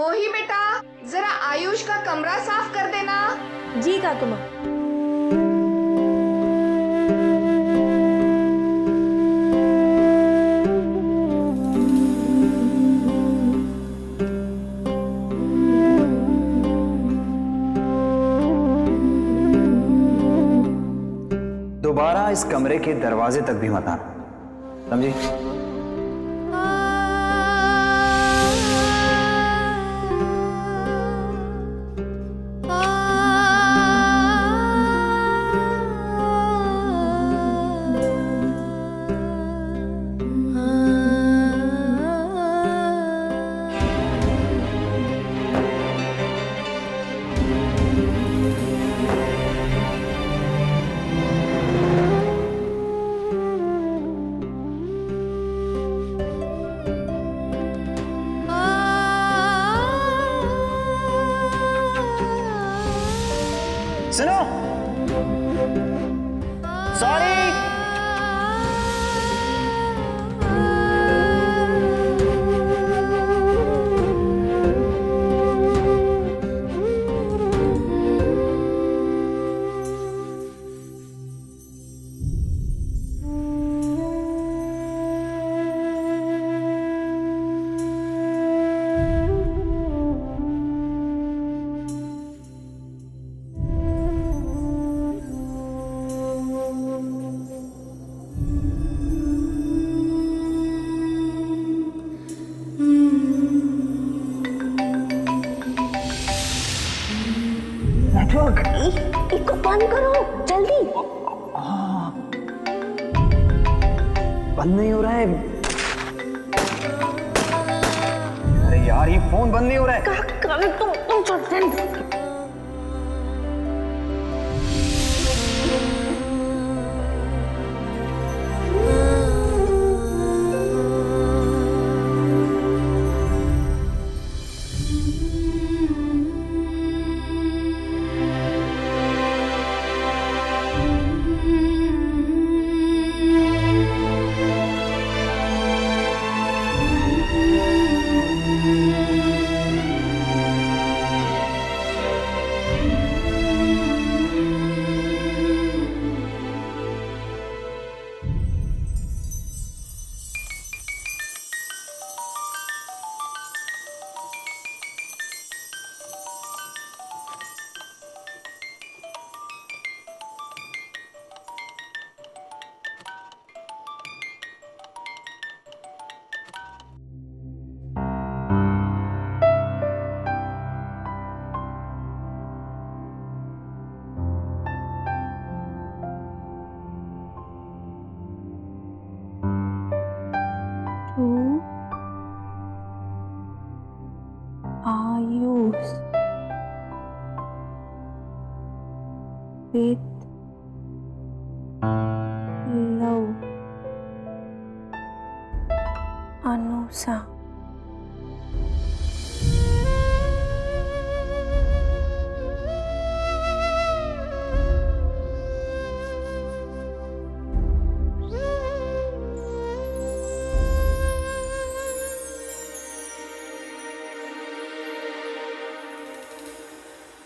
मोही बेटा, जरा आयुष का कमरा साफ कर देना। जी काकुमा। दोबारा इस कमरे के दरवाजे तक भी मत आना, समझी? सुनो, सॉरी। इसको बंद करो जल्दी। बंद नहीं हो रहा है। अरे यार, ये फोन बंद नहीं हो रहा है। तुम आयुष with love, अनुषा।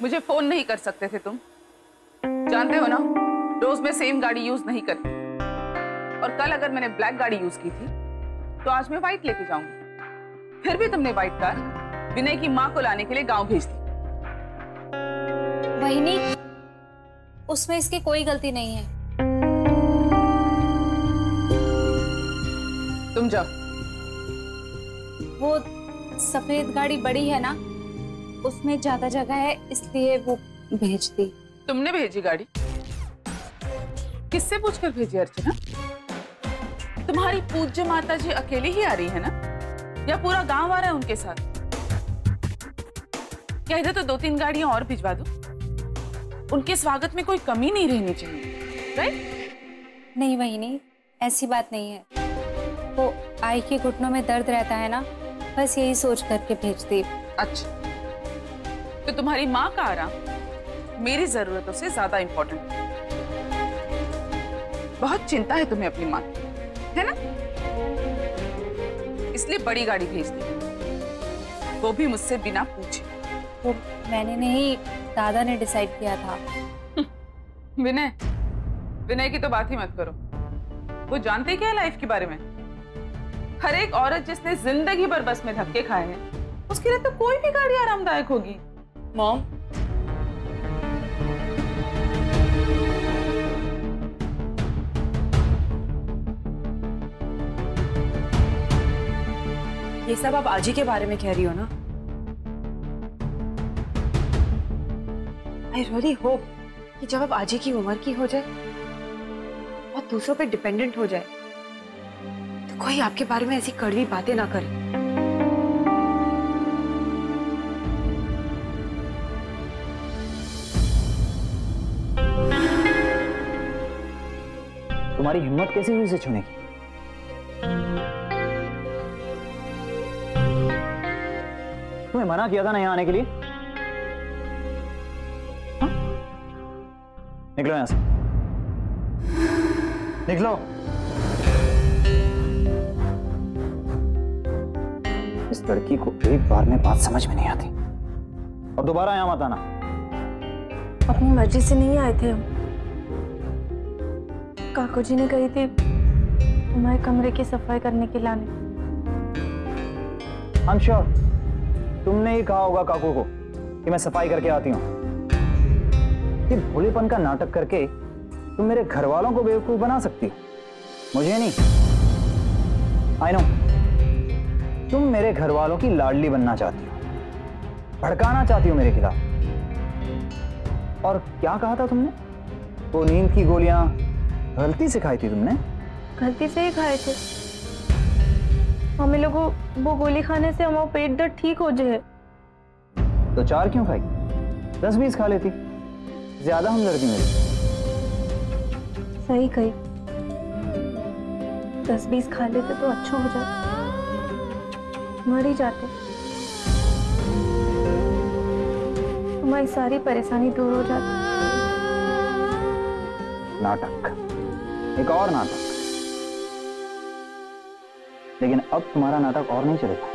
मुझे फोन नहीं कर सकते थे तुम, जानते हो ना, रोज मैं सेम गाड़ी यूज नहीं करती। और कल अगर मैंने ब्लैक गाड़ी यूज की थी तो आज मैं व्हाइट लेके जाऊंगी। फिर भी तुमने व्हाइट कार विनय की माँ को लाने के लिए गांव भेज दी। वहिनी, उसमें इसकी कोई गलती नहीं है। तुम जाओ। वो सफेद गाड़ी बड़ी है ना, उसमें ज्यादा जगह है, इसलिए वो भेज दी। तुमने भेजी गाड़ी? किससे पूछकर भेजी अर्चना? तुम्हारी पूज्य माता जी अकेली ही आ रही है ना, या पूरा गांव आ रहा है उनके साथ? कह दे तो 2-3 गाड़ियां और भिजवा दो। उनके स्वागत में कोई कमी नहीं रहनी चाहिए, राइट? नहीं वहिनी, ऐसी बात नहीं है। वो आई के घुटनों में दर्द रहता है ना, बस यही सोच करके भेज दी। अच्छा, तो तुम्हारी माँ का आराम मेरी जरूरतों से ज्यादा इंपॉर्टेंट है। बहुत चिंता है तुम्हें अपनी माँ की, है ना? इसलिए बड़ी गाड़ी भेज दी। वो भी मुझसे बिना पूछे। वो मैंने नहीं, दादा ने डिसाइड किया था। विनय, विनय की तो बात ही मत करो। वो जानते क्या है लाइफ के बारे में? हर एक औरत जिसने जिंदगी भर बस में धक्के खाए हैं, उसके लिए तो कोई भी गाड़ी आरामदायक होगी। मॉम, ये सब आप आजी के बारे में कह रही हो ना? आई रियली होप कि जब आप आजी की उम्र की हो जाए और दूसरों पे डिपेंडेंट हो जाए तो कोई आपके बारे में ऐसी कड़वी बातें ना करे। तुम्हारी हिम्मत कैसी हुई इसे छूने की? तुम्हें मना किया था ना यहां आने के लिए। हा? निकलो यहां से, निकलो। इस लड़की को एक बार में बात समझ में नहीं आती। और दोबारा यहां मत आना। अपनी मर्जी से नहीं आए थे हम। काकू जी ने कही थी हमारे कमरे की सफाई करने के लाने। आई एम श्योर तुमने ही कहा होगा काकू को कि मैं सफाई करके आती हूँ। ये भोलेपन का नाटक करके तुम मेरे घर वालों को बेवकूफ बना सकती हो, मुझे नहीं। आई नो तुम मेरे घर वालों की लाडली बनना चाहती हो, भड़काना चाहती हो मेरे खिलाफ। और क्या कहा था तुमने? वो नींद की गोलियां गलती से खाई थी तुमने? गलती से ही खाए थे। हमें लोगों वो गोली खाने से हमारा पेट दर्द ठीक हो जाए। तो 4 क्यों खाई? 10-20 खा लेती, ज्यादा हमदर्दी मेरी। सही कही, 10-20 खा लेते तो अच्छा हो जाता, मर ही जाते, हमारी सारी परेशानी दूर हो जाती। नाटक, एक और नाटक। लेकिन अब तुम्हारा नाटक और नहीं चलेगा।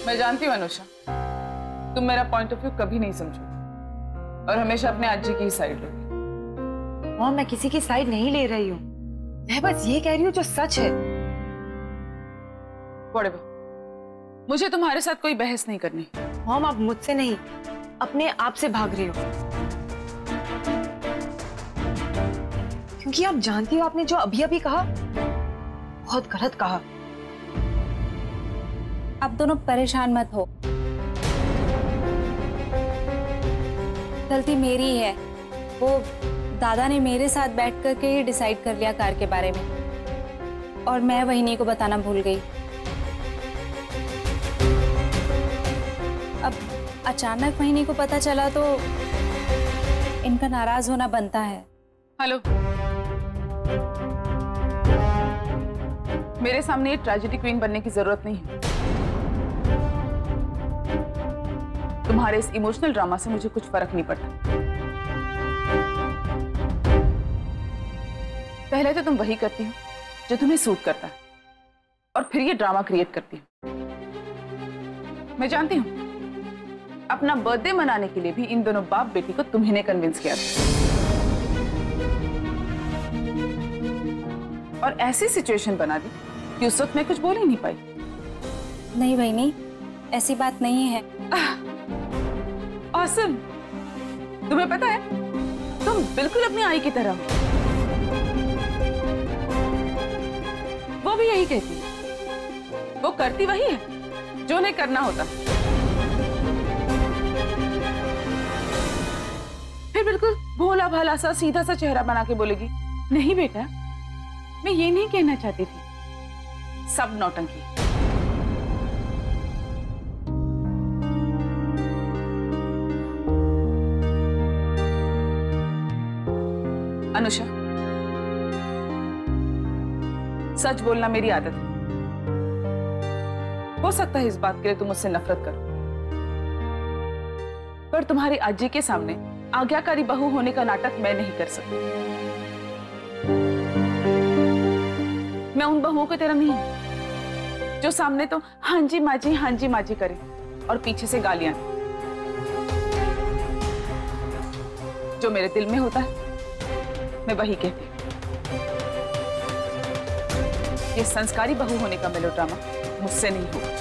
मैं जानती हूँ अनुषा, तुम मेरा पॉइंट ऑफ व्यू कभी नहीं समझोगी और हमेशा अपने आजी की साइड लोगी। मॉम, मैं किसी की साइड नहीं ले रही हूँ, मैं बस ये कह रही हूँ जो सच है। Whatever, मुझे तुम्हारे साथ कोई बहस नहीं करनी। मॉम, आप मुझसे नहीं अपने आप से भाग रही हो, क्योंकि आप जानती हो आपने जो अभी अभी कहा बहुत गलत कहा। आप दोनों परेशान मत हो, गलती मेरी ही है। वो दादा ने मेरे साथ बैठ कर के ही डिसाइड कर लिया कार के बारे में, और मैं वहीनी को बताना भूल गई। अब अचानक वहीनी को पता चला तो इनका नाराज होना बनता है। हेलो, मेरे सामने ये ट्रेजेडी क्वीन बनने की जरूरत नहीं है। तुम्हारे इस इमोशनल ड्रामा से मुझे कुछ फर्क नहीं पड़ता। पहले तो तुम वही करती हो जो तुम्हें सूट करता है, और फिर ये ड्रामा क्रिएट करती हो। मैं जानती हूं, अपना बर्थडे मनाने के लिए भी इन दोनों बाप बेटी को तुम्ही ने कन्विंस किया था, और ऐसी सिचुएशन बना दी कि उस वक्त मैं कुछ बोल ही नहीं पाई। नहीं वहीनी, ऐसी बात नहीं है। ऑसम, तुम्हें पता है तुम बिल्कुल अपनी आई की तरह हो। वो भी यही कहती है, वो करती वही है जो उन्हें करना होता, फिर बिल्कुल भोला भाला सा सीधा सा चेहरा बना के बोलेगी, नहीं बेटा मैं ये नहीं कहना चाहती थी। सब नौटंकी। अनुषा, सच बोलना मेरी आदत है। हो सकता है इस बात के लिए तुम मुझसे नफरत करो, पर तुम्हारी आजी के सामने आज्ञाकारी बहू होने का नाटक मैं नहीं कर सकती। मैं उन बहुओं की तरह नहीं हूं जो सामने तो हाँ जी माँ जी करे और पीछे से गालियां। जो मेरे दिल में होता है मैं वही कहती हूँ। ये संस्कारी बहू होने का मेलोड्रामा मुझसे नहीं होगा।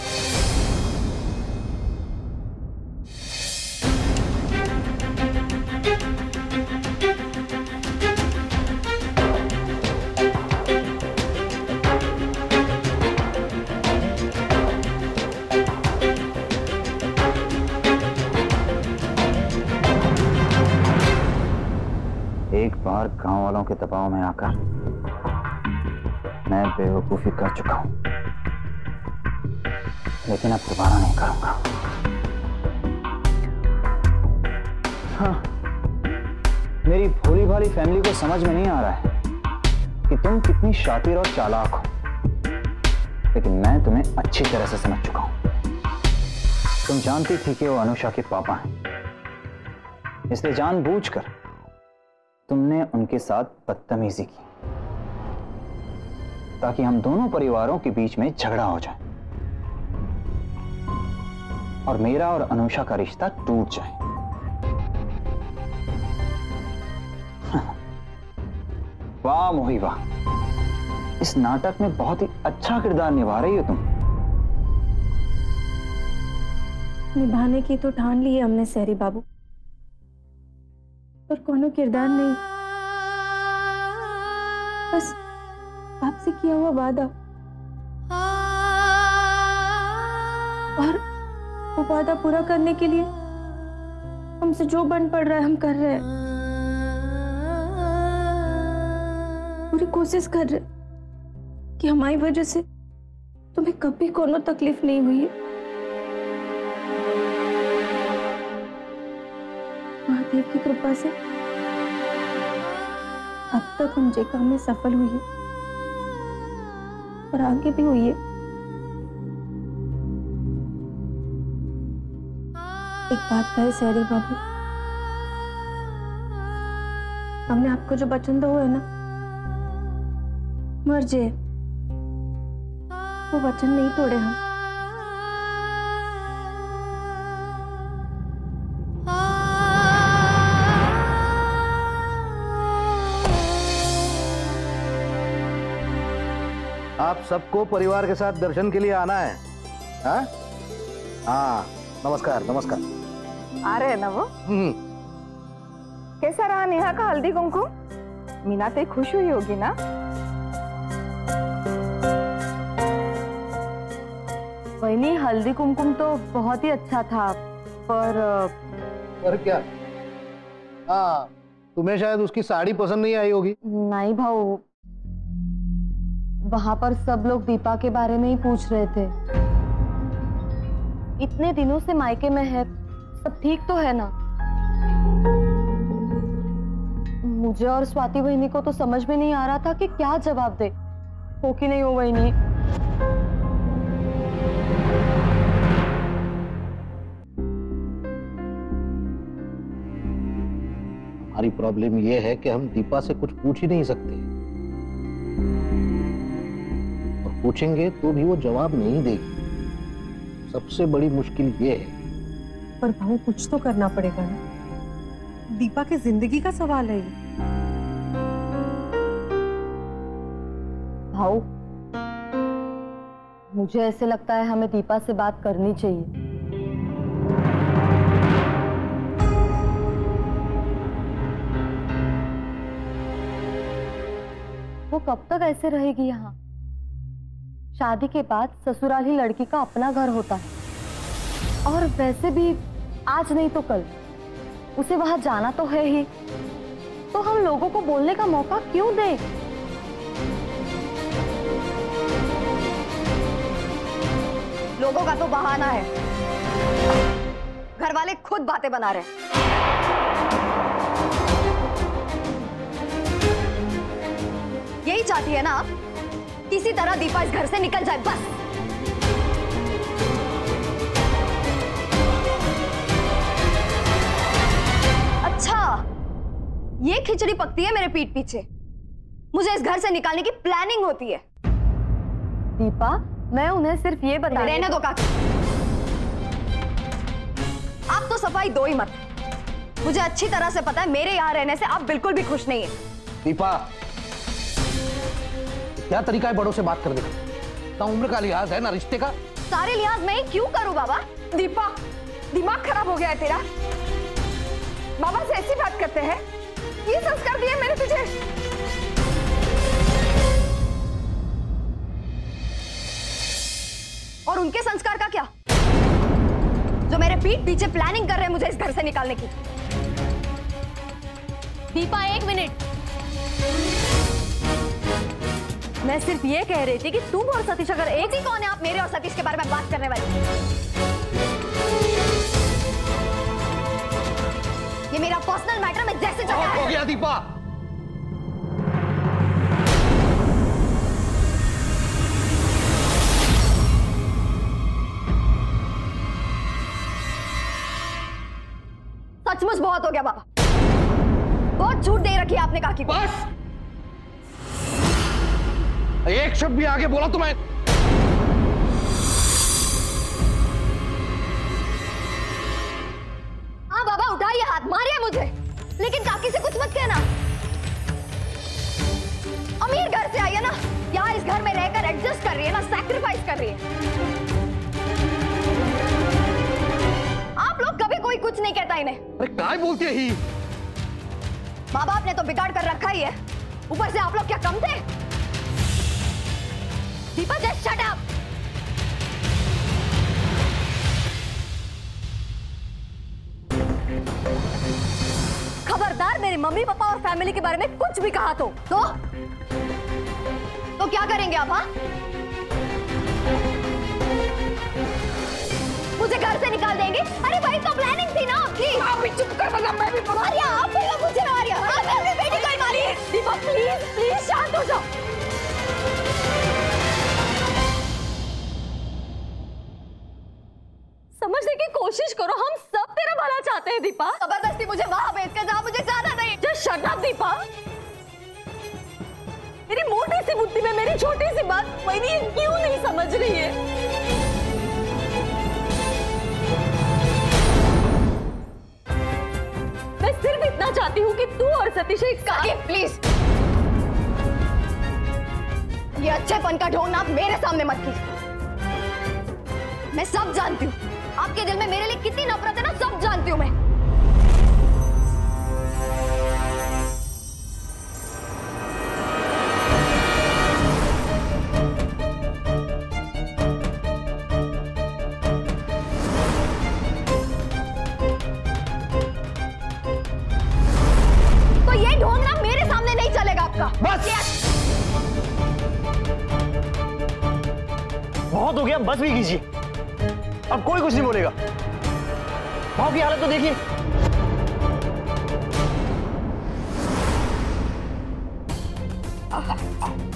एक बार गांव वालों के दबाव में आकर मैं बेवकूफी कर चुका हूं, लेकिन अब दोबारा नहीं करूंगा। हाँ, मेरी भोली भाली फैमिली को समझ में नहीं आ रहा है कि तुम कितनी शातिर और चालाक हो, लेकिन मैं तुम्हें अच्छी तरह से समझ चुका हूं। तुम जानती थी कि वो अनुषा के पापा हैं, इसलिए जानबूझकर तुमने उनके साथ बदतमीजी की ताकि हम दोनों परिवारों के बीच में झगड़ा हो जाए और मेरा और अनुषा का रिश्ता टूट जाए। वाह मोही वाह, इस नाटक में बहुत ही अच्छा किरदार निभा रही हो तुम। निभाने की तो ठान ली है हमने सहरी बाबू, पर कोनो किरदार नहीं, बस आपसे किया हुआ वादा, और वो वादा पूरा करने के लिए हमसे जो बन पड़ रहा है हम कर रहे हैं। पूरी कोशिश कर रहे कि हमारी वजह से तुम्हें कभी कोनो तकलीफ नहीं हुई है। महादेव की कृपा से अब तक हम जे काम में सफल हुई है और आगे भी हुई है। एक बात कहे सहरी बाबू, हमने आपको जो वचन दिया है ना, मर जाए वो वचन नहीं तोड़े हम। आप सबको परिवार के साथ दर्शन के लिए आना है। हाँ हाँ, नमस्कार नमस्कार। आ रहे हैं ना वो? कैसा रहा नेहा का हल्दी कुमकुम? मीना तो खुश हुई होगी ना? वही हल्दी कुमकुम तो बहुत ही अच्छा था, पर क्या? हाँ, तुम्हें शायद उसकी साड़ी पसंद नहीं आई होगी। नहीं भाऊ, वहां पर सब लोग दीपा के बारे में ही पूछ रहे थे। इतने दिनों से मायके में है, सब ठीक तो है ना? मुझे और स्वाति बहनी को तो समझ में नहीं आ रहा था कि क्या जवाब दे। हो कि नहीं हो बहनी? हमारी प्रॉब्लम ये है कि हम दीपा से कुछ पूछ ही नहीं सकते, और पूछेंगे तो भी वो जवाब नहीं देगी। सबसे बड़ी मुश्किल ये है। पर भाऊ कुछ तो करना पड़ेगा ना, दीपा की जिंदगी का सवाल है ये। भाऊ, मुझे ऐसे लगता है हमें दीपा से बात करनी चाहिए। वो कब तक ऐसे रहेगी यहाँ? शादी के बाद ससुराल ही लड़की का अपना घर होता है, और वैसे भी आज नहीं तो कल उसे वहां जाना तो है ही, तो हम लोगों को बोलने का मौका क्यों दें? लोगों का तो बहाना है, घर वाले खुद बातें बना रहे हैं। यही चाहती है ना आप? किसी तरह दीपा इस घर से निकल जाए, बस। अच्छा, ये खिचड़ी पकती है मेरे पीठ पीछे। मुझे इस घर से निकालने की प्लानिंग होती है। दीपा, मैं उन्हें सिर्फ ये बता रहने दो काकी। आप तो सफाई दो ही मत। मुझे अच्छी तरह से पता है मेरे यहाँ रहने से आप बिल्कुल भी खुश नहीं है। दीपा, क्या तरीका है बड़ों से बात करने का? ना उम्र का लिहाज है ना रिश्ते का। सारे लिहाज मैं ही क्यों करूं बाबा? दीपा, दिमाग खराब हो गया है तेरा। बाबा से ऐसी बात करते हैं? ये संस्कार दिए मैंने तुझे। और उनके संस्कार का क्या, जो मेरे पीठ पीछे प्लानिंग कर रहे हैं मुझे इस घर से निकालने की? दीपा, 1 मिनट। मैं सिर्फ ये कह रही थी कि तुम और सतीश अगर एक ही कौन है आप मेरे और सतीश के बारे में बात करने वाले? ये मेरा पर्सनल मैटर, मैं जैसे चाहूं। हो गया दीपा। सचमुच बहुत हो गया बाबा। बहुत झूठ दे रखी है आपने काकी को। बस एक शब्द भी आगे बोला तो मैं। हाँ बाबा, उठाइए हाथ, मारिए मुझे, लेकिन काकी से कुछ मत कहना। अमीर घर से आई है ना, यहाँ इस घर में रहकर एडजस्ट कर रही है ना, सैक्रिफाइस कर रही है। आप लोग कभी कोई कुछ नहीं कहता इन्हें। अरे क्या बोलती है ही? माँ बाप ने तो बिगाड़ कर रखा ही है, ऊपर से आप लोग क्या कम थे? Deepa, just shut up. खबरदार मेरे मम्मी पापा और फैमिली के बारे में कुछ भी कहा तो क्या करेंगे आप? हाँ, मुझे घर से निकाल देंगे? अरे भाई, तो प्लानिंग थी ना आपकी। आप भी चुप कर, वरना मैं भी मारिया, आप भी मुझे मारिया। आप अपनी बेटी को ही मारिए। दीपा प्लीज प्लीज शांत हो जाओ। समझने की कोशिश करो, हम सब तेरा भला चाहते हैं दीपा। जबरदस्ती मुझे वहां भेज कर जहां मुझे जाना नहीं। Just shut up Deepa. मेरी मोटी सी बुद्धि में मेरी छोटी सी बात वही क्यों नहीं समझ रही है? मैं सिर्फ इतना चाहती हूँ कि तू और सतीश एक साथ। प्लीज, ये अच्छेपन का ढोंग आप मेरे सामने मत कीजिए। मैं सब जानती हूँ, आपके दिल में मेरे लिए कितनी नफरत है ना, सब जानती हूँ मैं। तो ये ढोंग ना मेरे सामने नहीं चलेगा आपका। बस बहुत हो गया, बस भी कीजिए। अब कोई कुछ नहीं बोलेगा। भाव की हालत तो देखिए।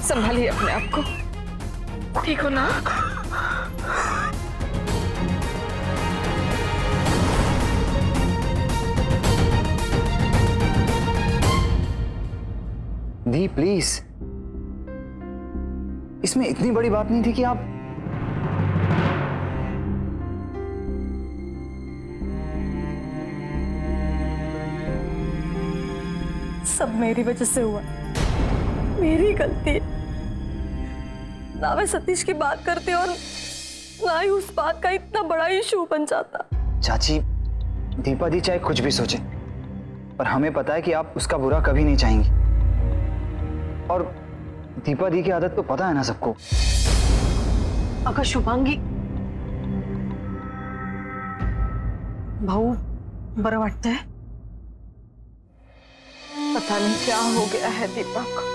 संभालिए अपने आप को, ठीक हो ना? दी प्लीज, इसमें इतनी बड़ी बात नहीं थी कि आप। सब मेरी वजह से हुआ, मेरी गलती है। ना मैं सतीश की बात करती और ना ही उस बात का इतना बड़ा इशू बन जाता। चाची, दीपा दी चाहे कुछ भी सोचे, पर हमें पता है कि आप उसका बुरा कभी नहीं चाहेंगी। और दीपा दी की आदत तो पता है ना सबको। अगर शुभांगी भाऊ बरं वाटतंय? पता नहीं क्या हो गया है दीपा को।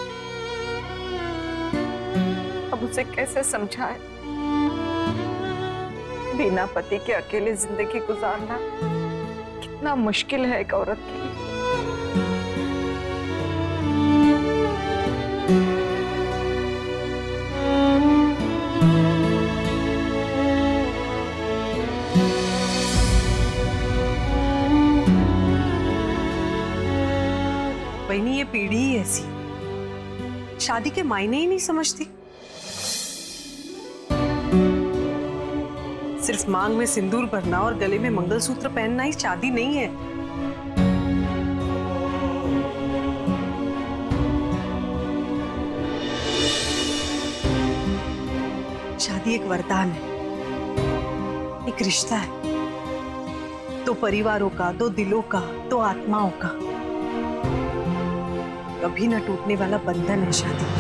अब उसे कैसे समझाए? बिना पति के अकेले जिंदगी गुजारना कितना मुश्किल है एक औरत के लिए। बहनी, ये पीढ़ी ही ऐसी, शादी के मायने ही नहीं समझती। सिर्फ मांग में सिंदूर भरना और गले में मंगलसूत्र पहनना ही शादी नहीं है। शादी एक वरदान है, एक रिश्ता है, दो परिवारों का, दो दिलों का, दो आत्माओं का कभी न टूटने वाला बंधन है शादी।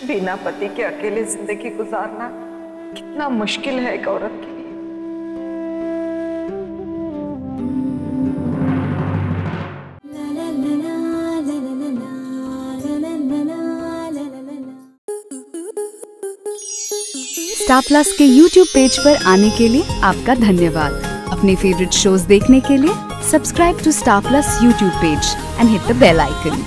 बिना पति के अकेले जिंदगी गुजारना कितना मुश्किल है एक औरत के लिए। स्टार प्लस के YouTube पेज पर आने के लिए आपका धन्यवाद। अपने फेवरेट शोज देखने के लिए subscribe to Star Plus YouTube page and hit the bell icon.